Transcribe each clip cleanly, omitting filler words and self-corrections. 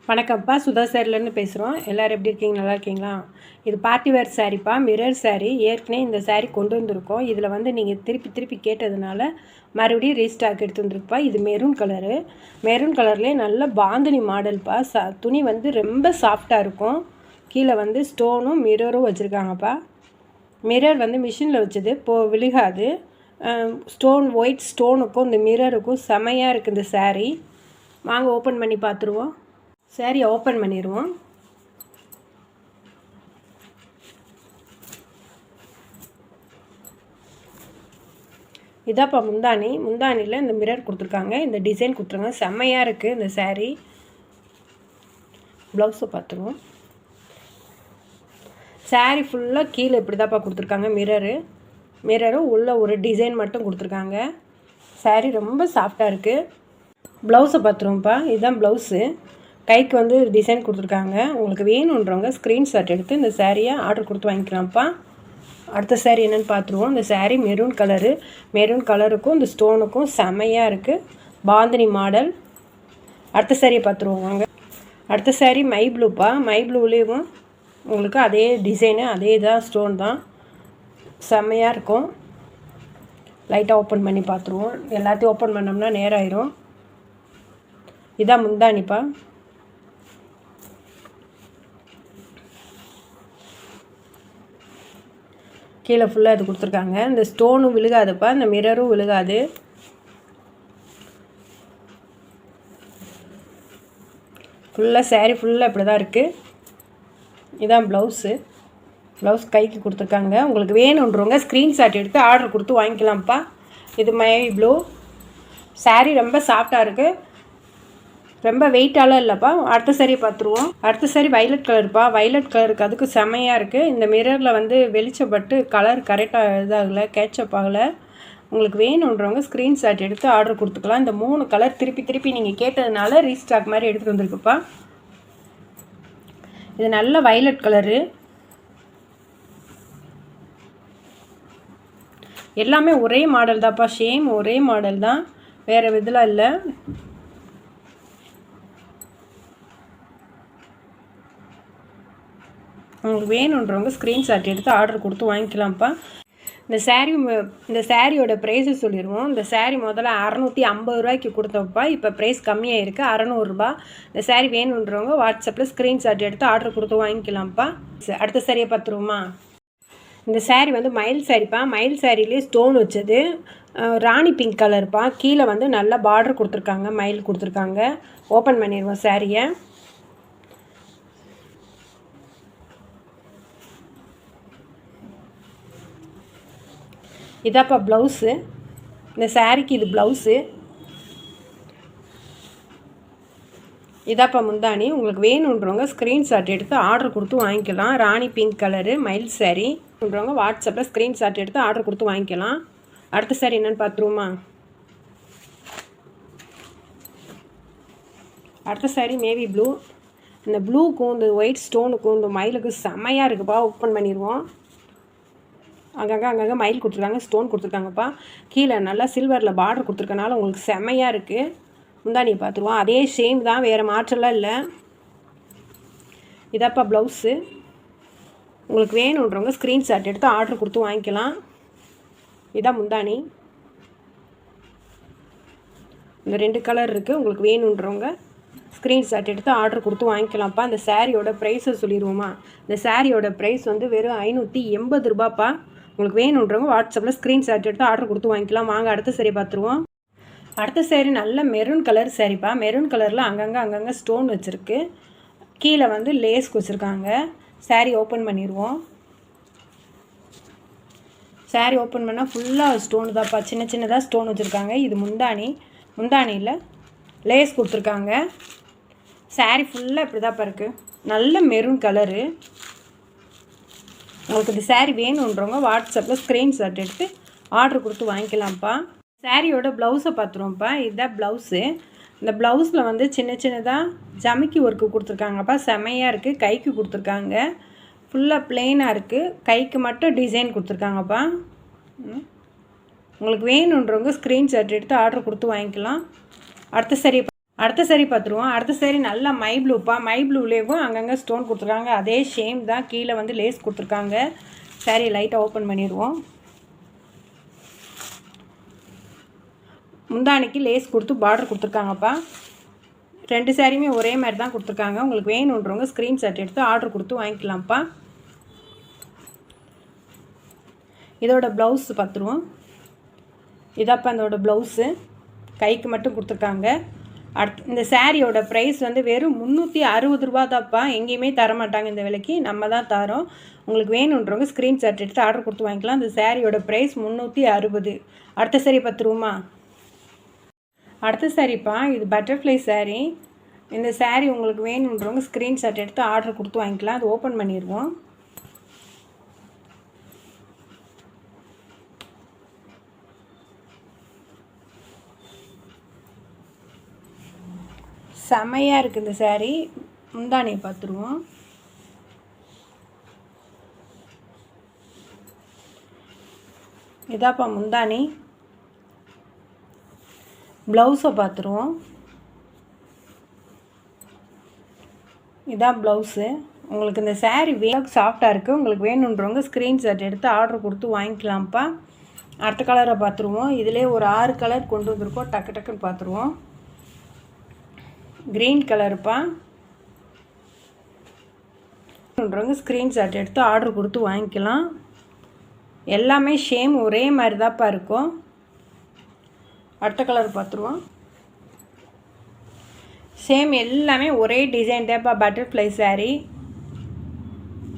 வணக்கம்ப்பா, சுதா சாரிலேருந்து பேசுகிறோம். எல்லோரும் எப்படி இருக்கீங்க? நல்லா இருக்கீங்களா? இது பார்ட்டி வேர் சாரீப்பா, மிரர் சாரீ. ஏற்கனவே இந்த சாரீ கொண்டு வந்திருக்கோம். இதில் வந்து நீங்கள் திருப்பி கேட்டதுனால மறுபடியும் ரீஸ்டாக் எடுத்து வந்திருக்குப்பா. இது மெரூன் கலரு. மெரூன் கலர்லேயே நல்ல பாந்தினி மாடல்ப்பா. துணி வந்து ரொம்ப சாஃப்டாக இருக்கும். கீழே வந்து ஸ்டோனும் மிரரும் வச்சுருக்காங்கப்பா. மிரர் வந்து மிஷினில் வச்சது விழுகாது. ஒயிட் ஸ்டோனுக்கும் இந்த மிரருக்கும் செமையாக இருக்குது இந்த சாரீ. வாங்க ஓப்பன் பண்ணி பார்த்துருவோம். சாரீ ஓப்பன் பண்ணிடுவோம். இதாப்பா முந்தானியில் இந்த மிரர் கொடுத்துருக்காங்க. இந்த டிசைன் கொடுத்துருக்காங்க. செம்மையாக இருக்குது இந்த சாரீ. ப்ளவுஸை பார்த்துருவோம். சாரீ ஃபுல்லாக கீழே இப்படி தான்ப்பா கொடுத்துருக்காங்க. மிரரும் உள்ள ஒரு டிசைன் மட்டும் கொடுத்துருக்காங்க. சாரீ ரொம்ப சாஃப்டாக இருக்குது. ப்ளவுஸை பார்த்துருவோம்ப்பா. இதுதான் ப்ளவுஸு. கைக்கு வந்து டிசைன் கொடுத்துருக்காங்க. உங்களுக்கு வேணுன்றவங்க ஸ்க்ரீன்ஷாட் எடுத்து இந்த சாரியை ஆர்டர் கொடுத்து வாங்கிக்கலாம்ப்பா. அடுத்த சாரீ என்னென்னு பார்த்துருவோம். இந்த சாரீ மெரூன் கலருக்கும் இந்த ஸ்டோனுக்கும் செமையாக இருக்குது. பாந்தினி மாடல். அடுத்த சாரியை பார்த்துருவோம் வாங்க. அடுத்த சாரீ மை ப்ளூப்பா. மை ப்ளூலேயும் உங்களுக்கு அதே டிசைனு, அதே தான், ஸ்டோன் தான். செம்மையாக இருக்கும். லைட்டாக ஓப்பன் பண்ணி பார்த்துருவோம். எல்லாத்தையும் ஓப்பன் பண்ணோம்னா நேரம் ஆயிரும். இதான் முந்தானிப்பா. கீழே ஃபுல்லாக இது கொடுத்துருக்காங்க. இந்த ஸ்டோனும் விழுகாதுப்பா, இந்த மிரரும் விழுகாது. ஃபுல்லாக சாரீ ஃபுல்லாக இப்படி தான் இருக்குது. இதான் ப்ளவுஸ் கைக்கு கொடுத்துருக்காங்க. உங்களுக்கு வேணுன்றவங்க ஸ்க்ரீன்ஷாட் எடுத்து ஆர்டர் கொடுத்து வாங்கிக்கலாம்ப்பா. இது மை ப்ளூ. சாரீ ரொம்ப சாஃப்டாக இருக்குது. ரொம்ப வெயிட்டாலாம் இல்லைப்பா. அடுத்த சாரீ பார்த்துருவோம். அடுத்த சாரீ வைலட் கலர்ப்பா. வைலட் கலருக்கு அதுக்கு செம்மையாக இருக்குது. இந்த மிரரில் வந்து வெளிச்சப்பட்டு கலர் கரெக்டாக இதாகலை, கேட்சப் ஆகலை. உங்களுக்கு வேணுன்றவங்க ஸ்க்ரீன்ஷாட் எடுத்து ஆர்டர் கொடுத்துக்கலாம். இந்த 3 கலர் திருப்பி நீங்கள் கேட்டதுனால ரீஸ்டாக் மாதிரி எடுத்துகிட்டு வந்திருக்குப்பா. இது நல்ல வைலட் கலரு. எல்லாமே ஒரே மாடல் தான்ப்பா. ஒரே மாடல் தான், வேறு இதெல்லாம் இல்லை. உங்களுக்கு வேணுன்றவங்க ஸ்க்ரீன்ஷாட் எடுத்து ஆர்டர் கொடுத்து வாங்கிக்கலாம்ப்பா. இந்த சாரியோட ப்ரைஸை சொல்லிடுவோம். இந்த சாரீ முதல்ல 650 ரூபாய்க்கு கொடுத்தப்பா. இப்போ ப்ரைஸ் கம்மியாக இருக்குது, 600 ரூபா. இந்த சாரீ வேணுன்றவங்க வாட்ஸ்அப்பில் ஸ்க்ரீன்ஷாட் எடுத்து ஆர்டர் கொடுத்து வாங்கிக்கலாம்ப்பா. அடுத்த சாரியை பார்த்துருவோமா. இந்த சாரீ வந்து மயில் சாரிப்பா. மயில் சாரிலே ஸ்டோன் வச்சது. ராணி பிங்க் கலர்ப்பா. கீழே வந்து நல்லா பார்டர் கொடுத்துருக்காங்க, மயில் கொடுத்துருக்காங்க. ஓப்பன் பண்ணிடுவோம் சாரியை. இதாப்பா ப்ளவுஸு. இந்த சாரீக்கு இது ப்ளவுஸு. இதாப்பா முந்தானி. உங்களுக்கு வேணுன்றவங்க ஸ்க்ரீன்ஷாட் எடுத்து ஆர்டர் கொடுத்து வாங்கிக்கலாம். ராணி பிங்க் கலரு மயில் சாரீன்றவங்க வாட்ஸ்அப்பில் ஸ்க்ரீன்ஷாட் எடுத்து ஆர்டர் கொடுத்து வாங்கிக்கலாம். அடுத்த சாரீ என்னென்னு பார்த்துருவோமா. அடுத்த சாரீ நேவி ப்ளூ. இந்த ப்ளூக்கும் இந்த ஒயிட் ஸ்டோனுக்கும் இந்த மயிலுக்கும் செம்மையாக இருக்குப்பா. ஓப்பன் பண்ணிடுவோம். அங்கங்கே மயில் கொடுத்துருக்காங்க, ஸ்டோன் கொடுத்துருக்காங்கப்பா. கீழே நல்லா சில்வரில் பார்டர் கொடுத்துருக்கனால உங்களுக்கு செம்மையாக இருக்குது. முந்தானியை பார்த்துருவோம். அதே சேம் தான், வேறு மாற்றலாம் இல்லை. இதாப்பா ப்ளவுஸு. உங்களுக்கு வேணுன்றவங்க ஸ்க்ரீன்ஷாட் எடுத்து ஆர்டர் கொடுத்து வாங்கிக்கலாம். இதான் முந்தானி. இந்த 2 கலர் இருக்குது. உங்களுக்கு வேணுன்றவங்க ஸ்க்ரீன்ஷாட் எடுத்து ஆர்டர் கொடுத்து வாங்கிக்கலாம்ப்பா. இந்த சாரியோட ப்ரைஸை சொல்லிடுவோமா. இந்த சாரியோட ப்ரைஸ் வந்து வெறும் 580 ரூபாப்பா. உங்களுக்கு வேணுன்றவங்க வாட்ஸ்அப்பில் ஸ்க்ரீன்ஷாட் எடுத்து ஆர்டர் கொடுத்து வாங்கிக்கலாம். வாங்க அடுத்த சாரீ பார்த்துருவோம். அடுத்த சாரீ நல்ல மெரூன் கலர் சாரீப்பா. மெரூன் கலரில் அங்கங்கே ஸ்டோன் வச்சுருக்கு. கீழே வந்து லேஸ் வச்சுருக்காங்க. சாரீ ஓப்பன் பண்ணிடுவோம். சாரீ ஓப்பன் பண்ணால் ஃபுல்லாக ஸ்டோன் தான்ப்பா. சின்னதாக ஸ்டோன் வச்சுருக்காங்க. இது முந்தானியில் லேஸ் கொடுத்துருக்காங்க. சாரீ ஃபுல்லாக இப்படி தான்ப்பா இருக்குது. நல்ல மெரூன் கலரு. உங்களுக்கு இந்த சாரீ வேணுன்றவங்க வாட்ஸ்அப்பில் ஸ்க்ரீன்ஷாட் எடுத்து ஆர்டர் கொடுத்து வாங்கிக்கலாம்ப்பா. சாரியோட ப்ளவுஸை பார்த்துருவோம்ப்பா. இதுதான் ப்ளவுஸு. இந்த ப்ளவுஸில் வந்து சின்னதாக ஜமிக்கி ஒர்க்கு கொடுத்துருக்காங்கப்பா. செமையாக இருக்குது. கைக்கு கொடுத்துருக்காங்க. ஃபுல்லாக ப்ளெயினாக இருக்குது. கைக்கு மட்டும் டிசைன் கொடுத்துருக்காங்கப்பா. உங்களுக்கு வேணுன்றவங்க ஸ்க்ரீன்ஷாட் எடுத்து ஆர்டர் கொடுத்து வாங்கிக்கலாம். அடுத்த சாரீ அடுத்த சாரி பார்த்துருவோம். அடுத்த சாரி நல்லா மை ப்ளூப்பா. மை ப்ளூலேயும் அங்கங்கே ஸ்டோன் கொடுத்துருக்காங்க. அதே ஷேம் தான். கீழே வந்து லேஸ் கொடுத்துருக்காங்க. சாரி லைட்டாக ஓப்பன் பண்ணிடுவோம். முந்தானிக்கு லேஸ் கொடுத்து பார்டர் கொடுத்துருக்காங்கப்பா. 2 சாரியுமே ஒரே மாதிரி தான் கொடுத்துருக்காங்க. உங்களுக்கு வேணுன்றவங்க ஸ்க்ரீன்ஷாட் எடுத்து ஆர்டர் கொடுத்து வாங்கிக்கலாம்ப்பா. இதோட ப்ளவுஸ் பார்த்துருவோம். இதாப்பா இதோட ப்ளவுஸு. கைக்கு மட்டும் கொடுத்துருக்காங்க. இந்த சாரியோட ப்ரைஸ் வந்து வெறும் 360 ரூபா தான்ப்பா. எங்கேயுமே தரமாட்டாங்க இந்த விலைக்கு. நம்ம தான் தரோம். உங்களுக்கு வேணுன்றவங்க ஸ்க்ரீன்ஷாட் எடுத்து ஆர்டர் கொடுத்து வாங்கிக்கலாம். இந்த சாரியோட ப்ரைஸ் 360. அடுத்த சாரி பார்த்துருவோமா? அடுத்த சாரிப்பா. இது பட்டர்ஃப்ளை சாரி. இந்த சாரி உங்களுக்கு வேணுன்றவங்க ஸ்க்ரீன்ஷாட் எடுத்து ஆர்டர் கொடுத்து வாங்கிக்கலாம். அது ஓப்பன் பண்ணிடுவோம். செமையாக இருக்குது இந்த சாரீ. முந்தானியை பார்த்துருவோம். இதாப்பா முந்தானி. ப்ளவுஸை பார்த்துருவோம். இதான் ப்ளவுஸு. உங்களுக்கு இந்த சாரீ சாஃப்டாக இருக்குது. உங்களுக்கு வேணுன்றவங்க ஸ்க்ரீன்ஷாட் எடுத்து ஆர்டர் கொடுத்து வாங்கிக்கலாம்ப்பா. அடுத்த கலரை பார்த்துருவோம். இதிலே ஒரு 6 கலர் கொண்டு வந்திருக்கோம். டக்கு டக்குன்னு பார்த்துருவோம். க்ரீன் கலருப்பா. ஸ்க்ரீன்ஷாட் எடுத்து ஆர்டர் கொடுத்து வாங்கிக்கலாம். எல்லாமே ஷேம் ஒரே மாதிரி தான்ப்பா இருக்கும். அடுத்த கலர் பார்த்துருவோம். சேம் எல்லாமே ஒரே டிசைன் தான்ப்பா. பட்டர்ஃப்ளை சாரீ.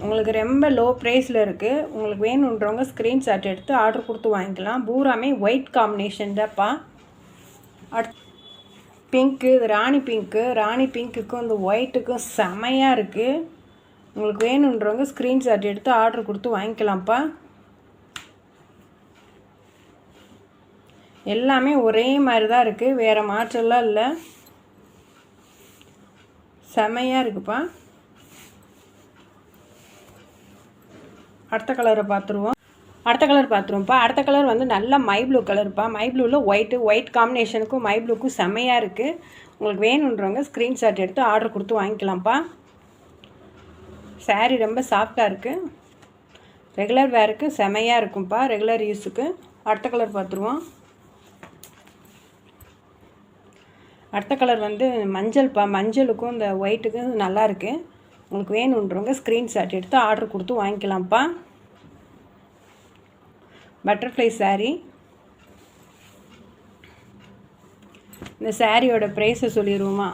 உங்களுக்கு ரொம்ப லோ ப்ரைஸில் இருக்குது. உங்களுக்கு வேணுன்றவங்க ஸ்க்ரீன்ஷாட் எடுத்து ஆர்டர் கொடுத்து வாங்கிக்கலாம். பூராமே ஒயிட் காம்பினேஷன் தான்ப்பா. பிங்க்கு, ராணி பிங்க்கு. ராணி பிங்க்குக்கும் இந்த ஒயிட்டுக்கும் செமையாக இருக்குது. உங்களுக்கு வேணுன்றவங்க ஸ்க்ரீன்ஷாட் எடுத்து ஆர்டர் கொடுத்து வாங்கிக்கலாம்ப்பா. எல்லாமே ஒரே மாதிரி தான் இருக்குது. வேறு மாற்றம்லாம் இல்லை. செமையாக இருக்குப்பா. அடுத்த கலரை பார்த்துருவோம். அடுத்த கலர் வந்து நல்ல மை ப்ளூ கலருப்பா. மை ப்ளூவில் ஒயிட் காம்பினேஷனுக்கும் மை ப்ளூக்கும் செம்மையாக இருக்குது. உங்களுக்கு வேணுன்றவங்க ஸ்க்ரீன்ஷாட் எடுத்து ஆர்டர் கொடுத்து வாங்கிக்கலாம்ப்பா. சாரீ ரொம்ப சாஃப்டாக இருக்குது. ரெகுலர் வேருக்கு செம்மையாக இருக்கும்ப்பா. ரெகுலர் யூஸுக்கு. அடுத்த கலர் பார்த்துருவோம். அடுத்த கலர் வந்து மஞ்சள்ப்பா. மஞ்சளுக்கும் இந்த ஒயிட்டுக்கும் நல்லா இருக்குது. உங்களுக்கு வேணுன்றவங்க ஸ்க்ரீன்ஷாட் எடுத்து ஆர்டர் கொடுத்து வாங்கிக்கலாம்ப்பா. பட்டர்ஃப்ளை சாரீ. இந்த சாரியோட ப்ரைஸை சொல்லிடுவோமா?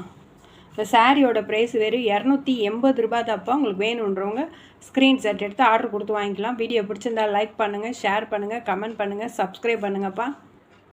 இந்த சாரியோட ப்ரைஸ் வெறும் 280 ரூபா தான்ப்பா. உங்களுக்கு வேணுன்றவங்க ஸ்க்ரீன்ஷாட் எடுத்து ஆர்டர் கொடுத்து வாங்கிக்கலாம். வீடியோ பிடிச்சிருந்தா லைக் பண்ணுங்கள், ஷேர் பண்ணுங்கள், கமெண்ட் பண்ணுங்கள், சப்ஸ்கிரைப் பண்ணுங்கப்பா.